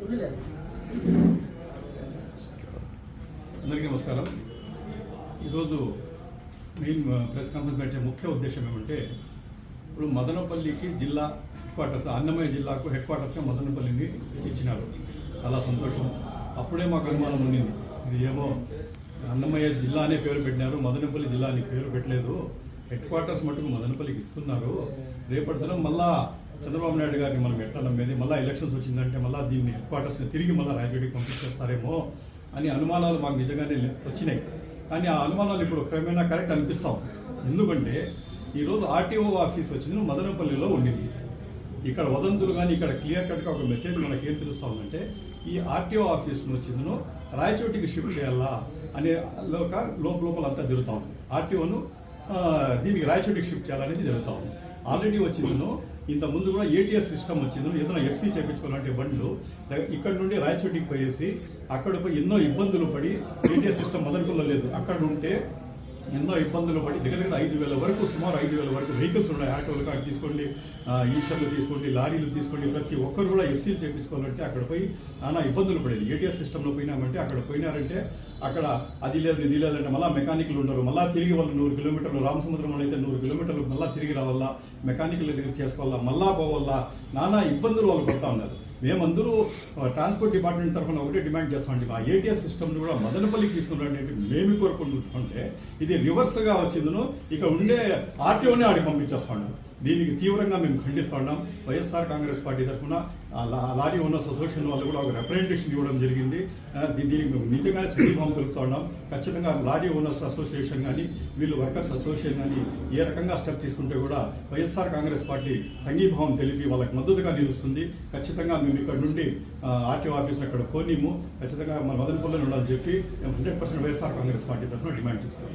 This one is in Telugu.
అందరికీ నమస్కారం. ఈరోజు మెయిన్ ప్రెస్ కాన్ఫరెన్స్ పెట్టే ముఖ్య ఉద్దేశం ఏమంటే, ఇప్పుడు మదనపల్లికి జిల్లా హెడ్ క్వార్టర్స్, అన్నమయ్య జిల్లాకు హెడ్ క్వార్టర్స్గా మదనపల్లిని ఇచ్చినారు. చాలా సంతోషం. అప్పుడే మాకు అనుమానం ఉండింది, ఇది ఏమో అన్నమయ్య జిల్లా అనే పేరు పెట్టినారు, మదనపల్లి జిల్లా అని పేరు పెట్టలేదు, హెడ్ క్వార్టర్స్ మటుకు మదనపల్లికి ఇస్తున్నారు. రేపటి దినం మళ్ళా చంద్రబాబు నాయుడు గారిని మనం ఎట్లా నమ్మేది, మళ్ళీ ఎలక్షన్స్ వచ్చిందంటే మళ్ళీ దీన్ని హెడ్ క్వార్టర్స్ని తిరిగి మళ్ళీ రాయచోటికి పంపించేస్తారేమో అని అనుమానాలు మాకు నిజంగానే వచ్చినాయి. కానీ ఆ అనుమానాలు ఇప్పుడు క్రమేణా కరెక్ట్ అనిపిస్తాం. ఎందుకంటే ఈరోజు ఆర్టీఓ ఆఫీస్ వచ్చింది మదనపల్లిలో ఉండింది. ఇక్కడ వదంతులు కానీ ఇక్కడ క్లియర్ కట్గా ఒక మెసేజ్ మనకి ఏం తెలుస్తూ ఉందంటే, ఈ ఆర్టీఓ ఆఫీస్ను వచ్చిందను రాయచోటికి షిఫ్ట్ చేయాలా అనే లోపల అంతా జరుగుతూ ఉంది. ఆర్టీఓను దీనికి రాయచోటికి షిఫ్ట్ చేయాలనేది జరుగుతూ ఉంది. ఆల్రెడీ వచ్చిందను ఇంత ముందు కూడా ఏటీఎస్ సిస్టమ్ వచ్చిందను, ఏదైనా ఎఫ్సీ చేయించుకోవాలంటే బండ్లు ఇక్కడ నుండి రాయచోటికి పోయేసి అక్కడ పోయి ఎన్నో ఇబ్బందులు పడి, ఏటీఎస్ సిస్టమ్ మదనపల్లిలో లేదు, అక్కడ ఉంటే ఎన్నో ఇబ్బందులు పడి దగ్గర 5,000 వరకు, సుమారు 5,000 వరకు వెహికల్స్ ఉన్నాయి. ఆటోలు కాడ తీసుకోండి, ఈషర్లు తీసుకోండి, లారీలు తీసుకోండి, ప్రతి ఒక్కరు కూడా ఎఫ్సీలు చేయించుకోవాలంటే అక్కడ పోయి నానా ఇబ్బందులు పడేది. ఏటీఎస్ సిస్టంలో పోయినామంటే అక్కడ పోయినారంటే అక్కడ అది లేదు ఇది లేదంటే మళ్ళీ మెకానికల్ ఉండరు, మళ్ళీ తిరిగి వాళ్ళు 100 కిలోమీటర్లు, రామసముద్రం అయితే 100 కిలోమీటర్లు మళ్ళీ తిరిగి రావాలా, మెకానికల్ దగ్గర చేసుకోవాలా, మళ్ళా పోవాలా, నానా ఇబ్బందులు వాళ్ళు పడుతూ ఉన్నారు. మేమందరూ ట్రాన్స్పోర్ట్ డిపార్ట్మెంట్ తరఫున ఒకటే డిమాండ్ చేస్తామండి, ఆ ఏటీఎస్ సిస్టమ్ని కూడా మదనపల్లికి తీసుకుని మేము కోరుకుంటుంటే ఇది రివర్స్గా వచ్చిందను ఇక ఉండే ఆర్టీఓనే ఆడికి పంపించేస్తున్నాం. దీనికి తీవ్రంగా మేము ఖండిస్తున్నాం. వైఎస్ఆర్ కాంగ్రెస్ పార్టీ తరఫున లారీ ఓనర్స్ అసోసియేషన్ వాళ్ళు కూడా ఒక రిప్రజెంటేషన్ ఇవ్వడం జరిగింది. దీనికి మేము నిజంగానే సంఘీభావం తెలుపుతున్నాం. ఖచ్చితంగా లారీ ఓనర్స్ అసోసియేషన్ కానీ వీళ్ళు వర్కర్స్ అసోసియేషన్ కానీ ఏ రకంగా స్టెప్ తీసుకుంటే కూడా వైఎస్ఆర్ కాంగ్రెస్ పార్టీ సంఘీభావం తెలిపి వాళ్ళకి మద్దతుగా నిలుస్తుంది. ఖచ్చితంగా మేము ఇక్కడ నుండి ఆర్టీఓ ఆఫీస్లో అక్కడ పోనీము, ఖచ్చితంగా మన మదనపల్లిలో ఉండాలని చెప్పి మేము 100% వైఎస్ఆర్ కాంగ్రెస్ పార్టీ తరఫున డిమాండ్ చేస్తాం.